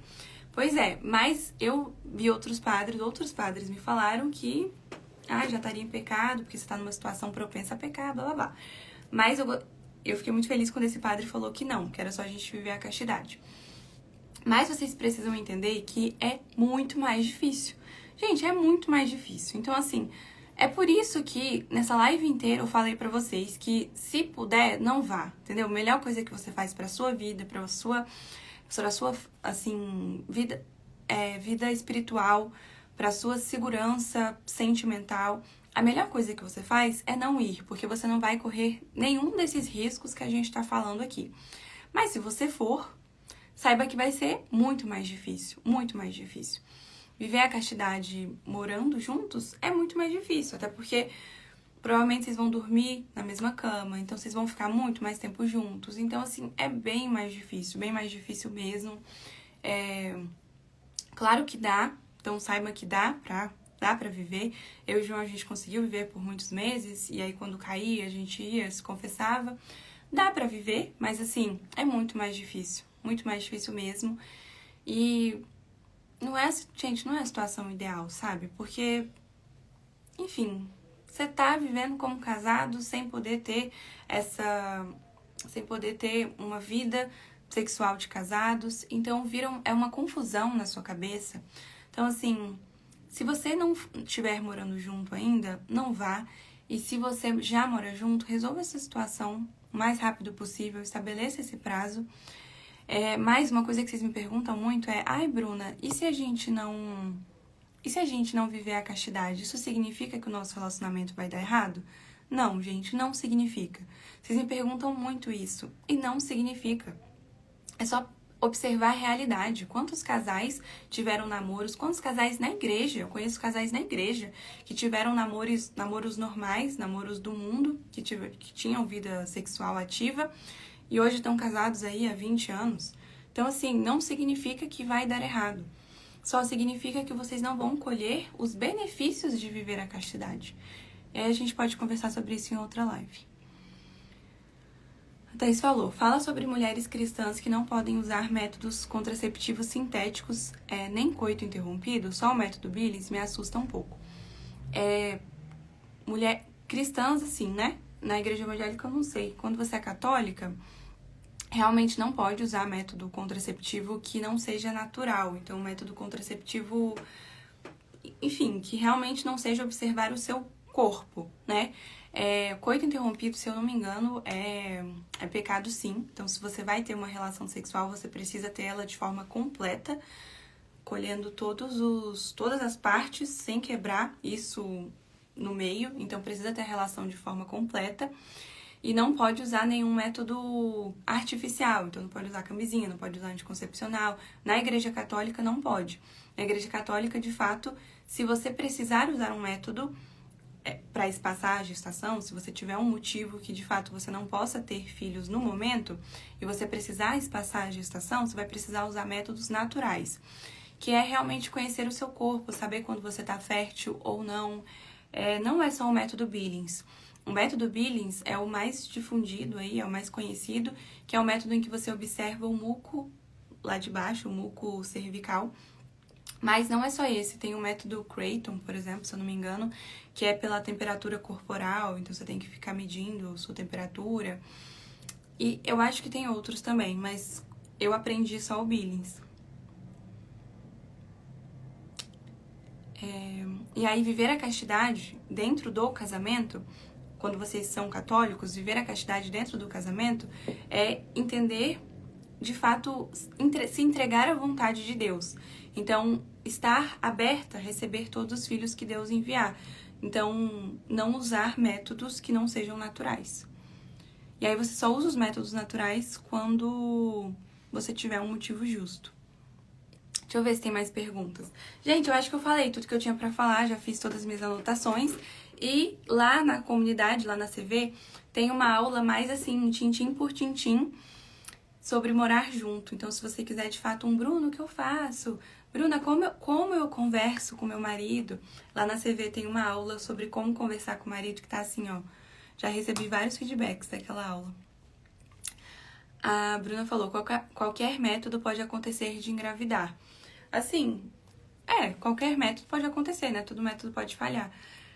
Pois é, mas eu vi outros padres me falaram que já estaria em pecado, porque você está numa situação propensa a pecar, blá blá blá. Mas eu fiquei muito feliz quando esse padre falou que não, que era só a gente viver a castidade. Mas vocês precisam entender que é muito mais difícil. Gente, é muito mais difícil. Então, assim, é por isso que nessa live inteira eu falei pra vocês que, se puder, não vá, entendeu? A melhor coisa que você faz pra sua vida, pra sua assim, vida espiritual, pra sua segurança sentimental, a melhor coisa que você faz é não ir, porque você não vai correr nenhum desses riscos que a gente tá falando aqui. Mas se você for, saiba que vai ser muito mais difícil, muito mais difícil. Viver a castidade morando juntos é muito mais difícil, até porque provavelmente vocês vão dormir na mesma cama, então vocês vão ficar muito mais tempo juntos. Então, assim, é bem mais difícil mesmo. Claro que dá, então saiba que dá pra viver. Eu e o João, a gente conseguiu viver por muitos meses, e aí quando caía, a gente ia, se confessava. Dá pra viver, mas assim, é muito mais difícil mesmo. E não é a situação ideal, sabe? Porque, enfim, você tá vivendo como casado sem poder ter uma vida sexual de casados, então é uma confusão na sua cabeça. Então, assim, se você não estiver morando junto ainda, não vá. E se você já mora junto, resolva essa situação o mais rápido possível, estabeleça esse prazo. Mais uma coisa que vocês me perguntam muito é, Bruna, e se a gente não viver a castidade, isso significa que o nosso relacionamento vai dar errado? Não, gente, não significa. Vocês me perguntam muito isso, e não significa. É só observar a realidade. Quantos casais tiveram namoros? Quantos casais na igreja? Eu conheço casais na igreja que tiveram namoros normais, namoros do mundo, que tinham vida sexual ativa e hoje estão casados aí há 20 anos. Então, assim, não significa que vai dar errado. Só significa que vocês não vão colher os benefícios de viver a castidade. E aí a gente pode conversar sobre isso em outra live. A Thaís falou, fala sobre mulheres cristãs que não podem usar métodos contraceptivos sintéticos, nem coito interrompido, só o método Billings, me assusta um pouco. Mulher cristãs, assim, né? Na igreja evangélica eu não sei. Quando você é católica, realmente não pode usar método contraceptivo que não seja natural. Então, método contraceptivo, enfim, que realmente não seja observar o seu corpo, né? Coito interrompido, se eu não me engano, é pecado sim. Então, se você vai ter uma relação sexual, você precisa ter ela de forma completa, colhendo todas as partes, sem quebrar isso no meio. Então, precisa ter a relação de forma completa. E não pode usar nenhum método artificial. Então, não pode usar camisinha, não pode usar anticoncepcional. Na Igreja Católica, não pode. Na Igreja Católica, de fato, se você precisar usar um método para espaçar a gestação, se você tiver um motivo que de fato você não possa ter filhos no momento e você precisar espaçar a gestação, você vai precisar usar métodos naturais, que é realmente conhecer o seu corpo, saber quando você está fértil ou não. Não é só o método Billings. O método Billings é o mais difundido aí, é o mais conhecido, que é o método em que você observa o muco lá de baixo, o muco cervical. Mas não é só esse, tem o método Creighton, por exemplo, se eu não me engano, que é pela temperatura corporal, então você tem que ficar medindo sua temperatura. E eu acho que tem outros também, mas eu aprendi só o Billings. E aí, viver a castidade dentro do casamento, quando vocês são católicos, viver a castidade dentro do casamento é entender, de fato, se entregar à vontade de Deus. Então, estar aberta a receber todos os filhos que Deus enviar. Então, não usar métodos que não sejam naturais. E aí, você só usa os métodos naturais quando você tiver um motivo justo. Deixa eu ver se tem mais perguntas. Gente, eu acho que eu falei tudo que eu tinha pra falar, já fiz todas as minhas anotações. E lá na comunidade, lá na CV, tem uma aula mais assim, tintim por tintim, sobre morar junto. Então, se você quiser de fato Bruno, o que eu faço? Bruna, como eu converso com meu marido? Lá na CV tem uma aula sobre como conversar com o marido, que tá assim, ó. Já recebi vários feedbacks daquela aula. A Bruna falou, qualquer método pode acontecer de engravidar. Assim, qualquer método pode acontecer, né? Todo método pode falhar.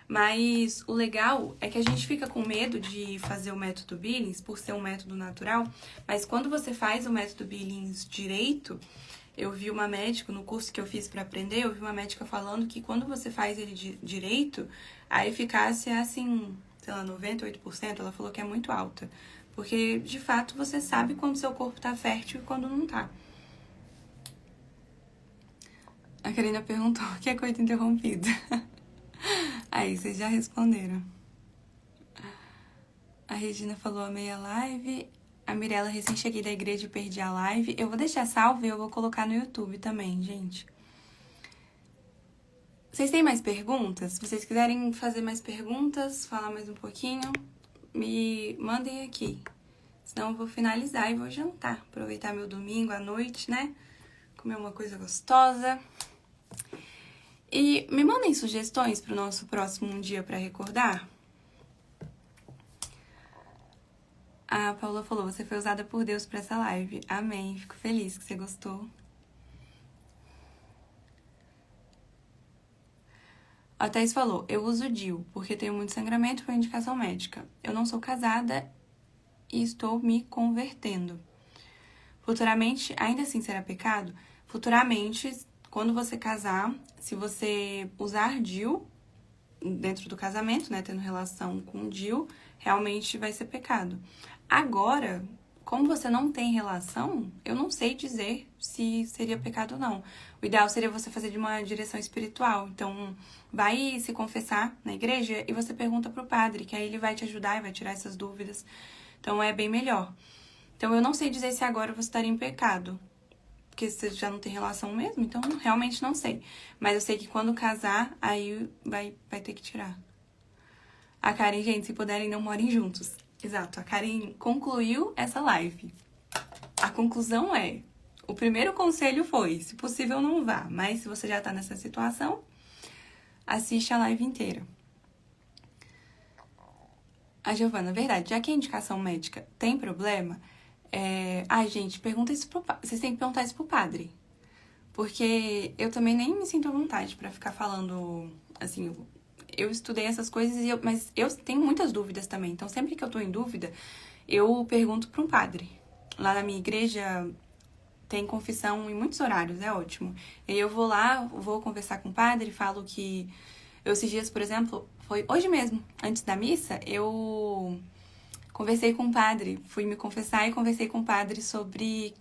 Mas o legal é que a gente fica com medo de fazer o método Billings por ser um método natural, mas quando você faz o método Billings direito, eu vi uma médica, no curso que eu fiz para aprender, eu vi uma médica falando que quando você faz ele direito, a eficácia é assim, sei lá, 98%, ela falou que é muito alta. Porque, de fato, você sabe quando seu corpo tá fértil e quando não tá. A Karina perguntou o que é coito interrompido. Aí, vocês já responderam. A Regina falou, amei a live. A Mirella, recém cheguei da igreja e perdi a live. Eu vou deixar salvo e eu vou colocar no YouTube também, gente. Vocês têm mais perguntas? Se vocês quiserem fazer mais perguntas, falar mais um pouquinho, me mandem aqui. Senão eu vou finalizar e vou jantar. Aproveitar meu domingo à noite, né? Comer uma coisa gostosa. E me mandem sugestões para o nosso próximo dia para recordar. A Paula falou, você foi usada por Deus para essa live. Amém, fico feliz que você gostou. A Thaís falou, eu uso DIU porque tenho muito sangramento por indicação médica. Eu não sou casada e estou me convertendo. Futuramente, ainda assim será pecado? Futuramente, quando você casar, se você usar DIU dentro do casamento, né, tendo relação com DIU, realmente vai ser pecado. Agora, como você não tem relação, eu não sei dizer se seria pecado ou não. O ideal seria você fazer de uma direção espiritual. Então, vai se confessar na igreja e você pergunta pro padre, que aí ele vai te ajudar e vai tirar essas dúvidas. Então, é bem melhor. Então, eu não sei dizer se agora você estaria em pecado, porque você já não tem relação mesmo, então realmente não sei. Mas eu sei que quando casar, aí vai ter que tirar. A Karen, gente, se puderem, não morem juntos. Exato, a Karen concluiu essa live. A conclusão é, o primeiro conselho foi, se possível não vá, mas se você já tá nessa situação, assiste a live inteira. A Giovana, verdade, já que a indicação médica tem problema, ai, gente, pergunta isso vocês têm que perguntar isso pro padre. Porque eu também nem me sinto à vontade pra ficar falando, assim, eu estudei essas coisas, mas eu tenho muitas dúvidas também. Então, sempre que eu tô em dúvida, eu pergunto pra um padre. Lá na minha igreja tem confissão em muitos horários, é ótimo. E aí eu vou lá, vou conversar com o padre, falo que... esses dias, por exemplo, foi hoje mesmo, antes da missa, eu conversei com o padre, fui me confessar e conversei com o padre sobre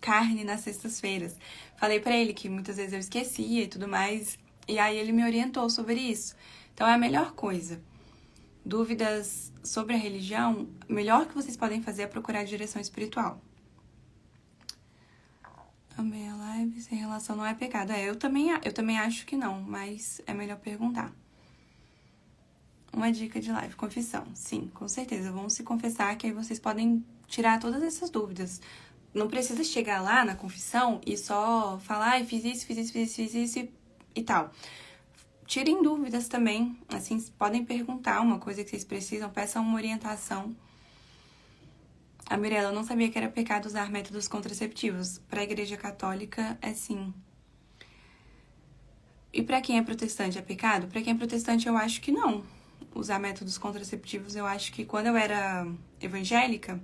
carne nas sextas-feiras. Falei pra ele que muitas vezes eu esquecia e tudo mais, e aí ele me orientou sobre isso. Então é a melhor coisa. Dúvidas sobre a religião, o melhor que vocês podem fazer é procurar direção espiritual. Amei a live, sem relação não é pecado. Eu também acho que não, mas é melhor perguntar. Uma dica de live, confissão. Sim, com certeza. Vão se confessar que aí vocês podem tirar todas essas dúvidas. Não precisa chegar lá na confissão e só falar, fiz isso e tal. Tirem dúvidas também, assim, podem perguntar uma coisa que vocês precisam, peçam uma orientação. A Mirella, eu não sabia que era pecado usar métodos contraceptivos. Para a Igreja Católica, é sim. E para quem é protestante, é pecado? Para quem é protestante, eu acho que não. Usar métodos contraceptivos, eu acho que quando eu era evangélica,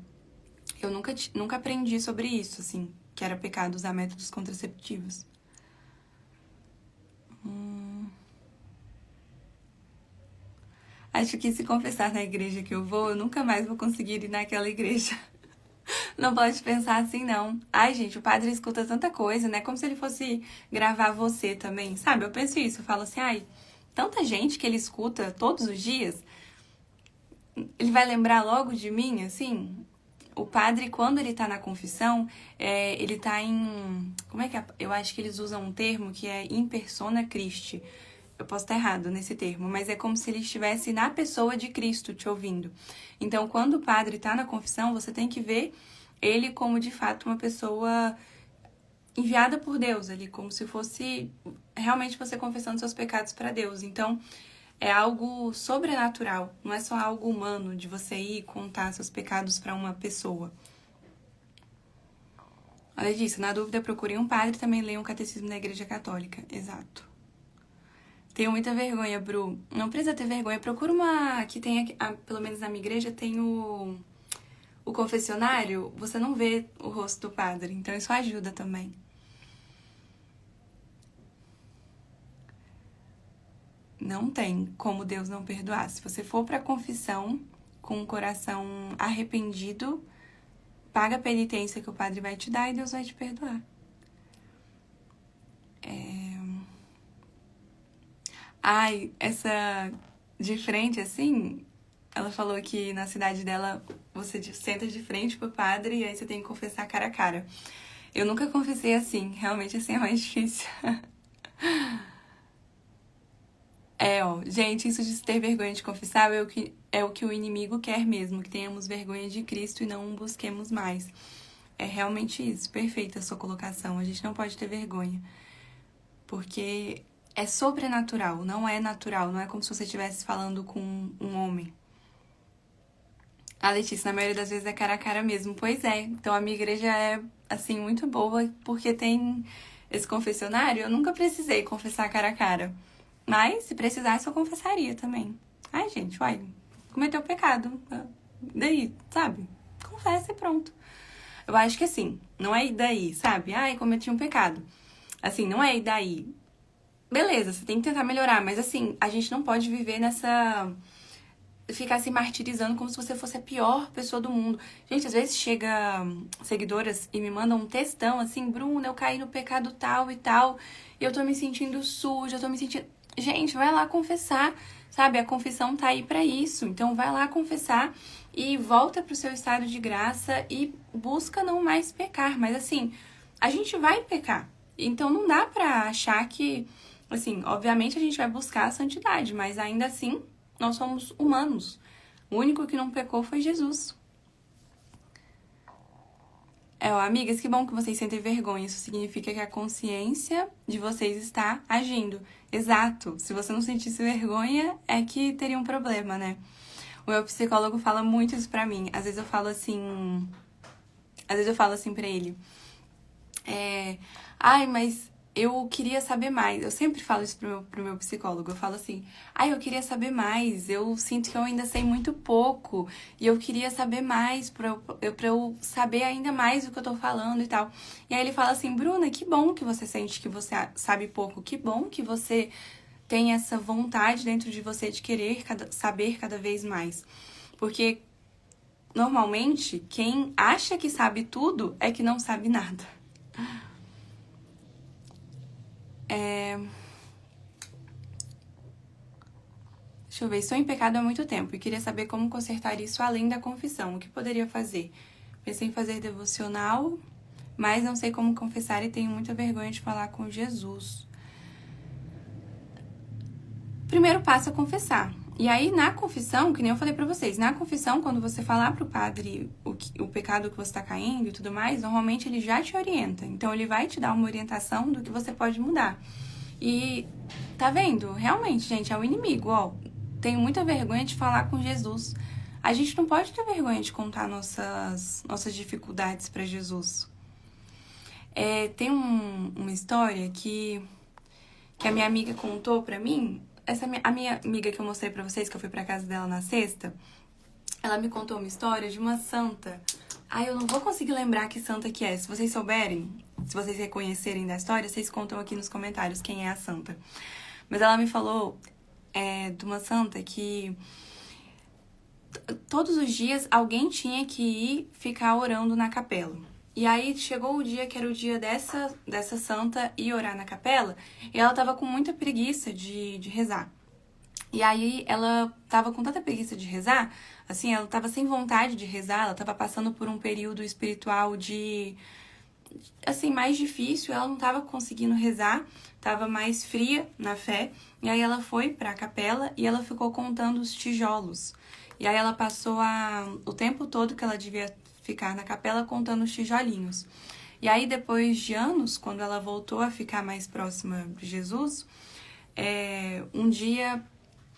eu nunca aprendi sobre isso, assim, que era pecado usar métodos contraceptivos. Acho que se confessar na igreja que eu nunca mais vou conseguir ir naquela igreja. Não pode pensar assim, não. Ai, gente, o padre escuta tanta coisa, né? Como se ele fosse gravar você também, sabe? Eu penso isso, eu falo assim, ai, tanta gente que ele escuta todos os dias, ele vai lembrar logo de mim, assim? O padre, quando ele tá na confissão, ele tá em... Como é que é? Eu acho que eles usam um termo que é in persona Christi. Eu posso estar errado nesse termo, mas é como se ele estivesse na pessoa de Cristo te ouvindo. Então, quando o padre tá na confissão, você tem que ver ele como, de fato, uma pessoa enviada por Deus ali, como se fosse realmente você confessando seus pecados para Deus. Então, é algo sobrenatural, não é só algo humano de você ir contar seus pecados para uma pessoa. Olha disso, na dúvida procure um padre, também leia um catecismo da Igreja Católica. Exato. Tenho muita vergonha, Bru. Não precisa ter vergonha, procura uma que tenha, pelo menos na minha igreja tem o confessionário, você não vê o rosto do padre, então isso ajuda também. Não tem como Deus não perdoar. Se você for pra confissão com o coração arrependido, paga a penitência que o padre vai te dar e Deus vai te perdoar. Ai, essa de frente, assim, ela falou que na cidade dela você senta de frente pro padre e aí você tem que confessar cara a cara. Eu nunca confessei assim, realmente assim é mais difícil. Gente, isso de ter vergonha de confessar é o que o inimigo quer mesmo, que tenhamos vergonha de Cristo e não busquemos mais. É realmente isso, perfeita a sua colocação. A gente não pode ter vergonha, porque é sobrenatural, não é natural, não é como se você estivesse falando com um homem. A Letícia, na maioria das vezes, é cara a cara mesmo. Pois é, então a minha igreja é, assim, muito boa, porque tem esse confessionário, eu nunca precisei confessar cara a cara. Mas, se precisasse, eu confessaria também. Ai, gente, uai, cometeu pecado. Daí, sabe? Confessa e pronto. Eu acho que assim, não é daí, sabe? Ai, cometi um pecado. Assim, não é daí. Beleza, você tem que tentar melhorar, mas assim, a gente não pode viver ficar se martirizando como se você fosse a pior pessoa do mundo. Gente, às vezes chega seguidoras e me mandam um textão assim, Bruna, eu caí no pecado tal e tal, e eu tô me sentindo suja, eu tô me sentindo... Gente, vai lá confessar, sabe? A confissão tá aí pra isso. Então vai lá confessar e volta pro seu estado de graça e busca não mais pecar. Mas assim, a gente vai pecar. Então não dá pra achar que, assim, obviamente a gente vai buscar a santidade, mas ainda assim nós somos humanos. O único que não pecou foi Jesus. Amigas, que bom que vocês sentem vergonha. Isso significa que a consciência de vocês está agindo. Exato. Se você não sentisse vergonha, é que teria um problema, né? O meu psicólogo fala muito isso pra mim. Às vezes eu falo assim pra ele. Ai, mas eu queria saber mais. Eu sempre falo isso pro meu psicólogo. Eu falo assim, ai, eu queria saber mais. Eu sinto que eu ainda sei muito pouco. E eu queria saber mais pra eu saber ainda mais do que eu tô falando e tal. E aí ele fala assim, Bruna, que bom que você sente que você sabe pouco. Que bom que você tem essa vontade dentro de você de querer saber cada vez mais. Porque, normalmente, quem acha que sabe tudo é que não sabe nada. Deixa eu ver, estou em pecado há muito tempo e queria saber como consertar isso além da confissão. O que poderia fazer? Pensei em fazer devocional, mas não sei como confessar e tenho muita vergonha de falar com Jesus. Primeiro passo é confessar. E aí, na confissão, que nem eu falei pra vocês, na confissão, quando você falar pro padre o pecado que você tá caindo e tudo mais, normalmente ele já te orienta. Então, ele vai te dar uma orientação do que você pode mudar. E, tá vendo? Realmente, gente, é o inimigo, ó. Tenho muita vergonha de falar com Jesus. A gente não pode ter vergonha de contar nossas dificuldades pra Jesus. Tem uma história que a minha amiga contou pra mim. A minha amiga que eu mostrei pra vocês, que eu fui pra casa dela na sexta, ela me contou uma história de uma santa. Ai, eu não vou conseguir lembrar que santa que é. Se vocês souberem, se vocês reconhecerem da história, vocês contam aqui nos comentários quem é a santa. Mas ela me falou de uma santa que todos os dias alguém tinha que ir ficar orando na capela. E aí chegou o dia que era o dia dessa santa ir orar na capela, e ela tava com muita preguiça de rezar. E aí ela tava com tanta preguiça de rezar, assim, ela tava sem vontade de rezar, ela tava passando por um período espiritual assim, mais difícil, ela não tava conseguindo rezar, tava mais fria na fé, e aí ela foi pra capela e ela ficou contando os tijolos. E aí ela passou o tempo todo que ela devia ficar na capela contando os tijolinhos. E aí, depois de anos, quando ela voltou a ficar mais próxima de Jesus, um dia,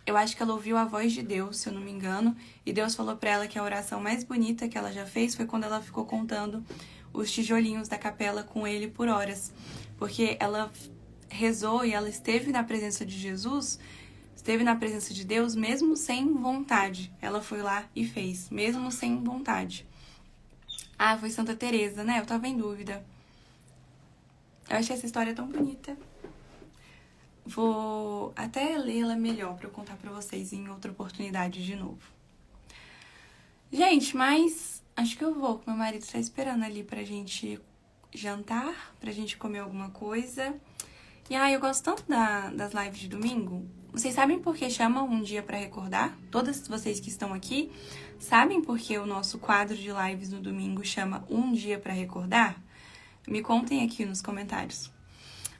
eu acho que ela ouviu a voz de Deus, se eu não me engano, e Deus falou pra ela que a oração mais bonita que ela já fez foi quando ela ficou contando os tijolinhos da capela com ele por horas. Porque ela rezou e ela esteve na presença de Jesus, esteve na presença de Deus mesmo sem vontade. Ela foi lá e fez, mesmo sem vontade. Ah, foi Santa Teresa, né? Eu tava em dúvida. Eu achei essa história tão bonita. Vou até lê-la melhor pra eu contar pra vocês em outra oportunidade de novo. Gente, mas acho que eu vou, meu marido tá esperando ali pra gente jantar, pra gente comer alguma coisa. E eu gosto tanto das lives de domingo. Vocês sabem por que chama Um Dia Pra Recordar? Todas vocês que estão aqui sabem por que o nosso quadro de lives no domingo chama Um Dia Pra Recordar? Me contem aqui nos comentários.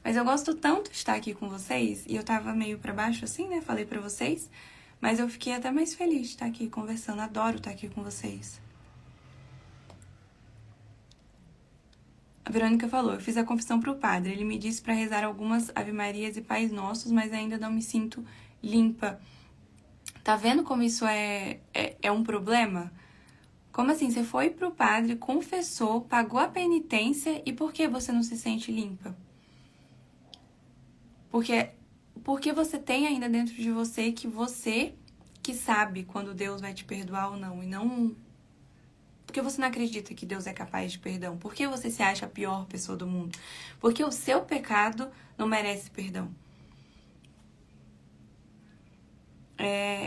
Mas eu gosto tanto de estar aqui com vocês, e eu tava meio pra baixo assim, né? Falei pra vocês, mas eu fiquei até mais feliz de estar aqui conversando. Adoro estar aqui com vocês. A Verônica falou, eu fiz a confissão pro padre. Ele me disse pra rezar algumas Ave Marias e Pais Nossos, mas ainda não me sinto limpa. Tá vendo como isso é um problema? Como assim? Você foi pro padre, confessou, pagou a penitência e por que você não se sente limpa? Porque você tem ainda dentro de você que sabe quando Deus vai te perdoar ou não. E não... Porque você não acredita que Deus é capaz de perdão? Por que você se acha a pior pessoa do mundo? Porque o seu pecado não merece perdão.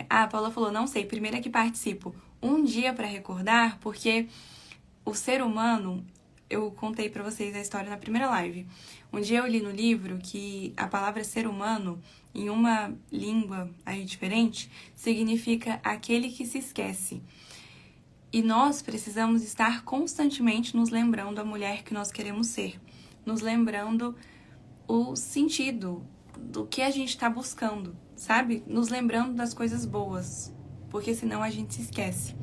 A Paula falou, não sei, primeira que participo. Um dia pra recordar, porque o ser humano, eu contei pra vocês a história na primeira live. Um dia eu li no livro que a palavra ser humano, em uma língua aí diferente, significa aquele que se esquece. E nós precisamos estar constantemente nos lembrando a mulher que nós queremos ser. Nos lembrando o sentido do que a gente está buscando, sabe? Nos lembrando das coisas boas, porque senão a gente se esquece.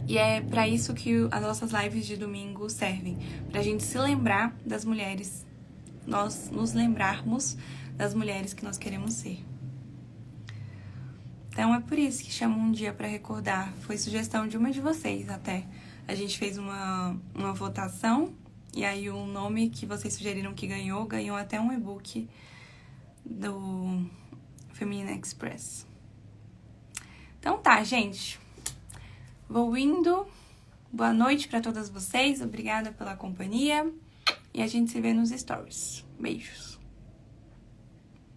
E é para isso que as nossas lives de domingo servem, pra gente se lembrar das mulheres, nós nos lembrarmos das mulheres que nós queremos ser. Então é por isso que chama um dia pra recordar. Foi sugestão de uma de vocês até. A gente fez uma votação e aí o nome que vocês sugeriram que ganhou até um e-book do Feminina Express. Então tá, gente. Vou indo. Boa noite pra todas vocês. Obrigada pela companhia. E a gente se vê nos stories. Beijos.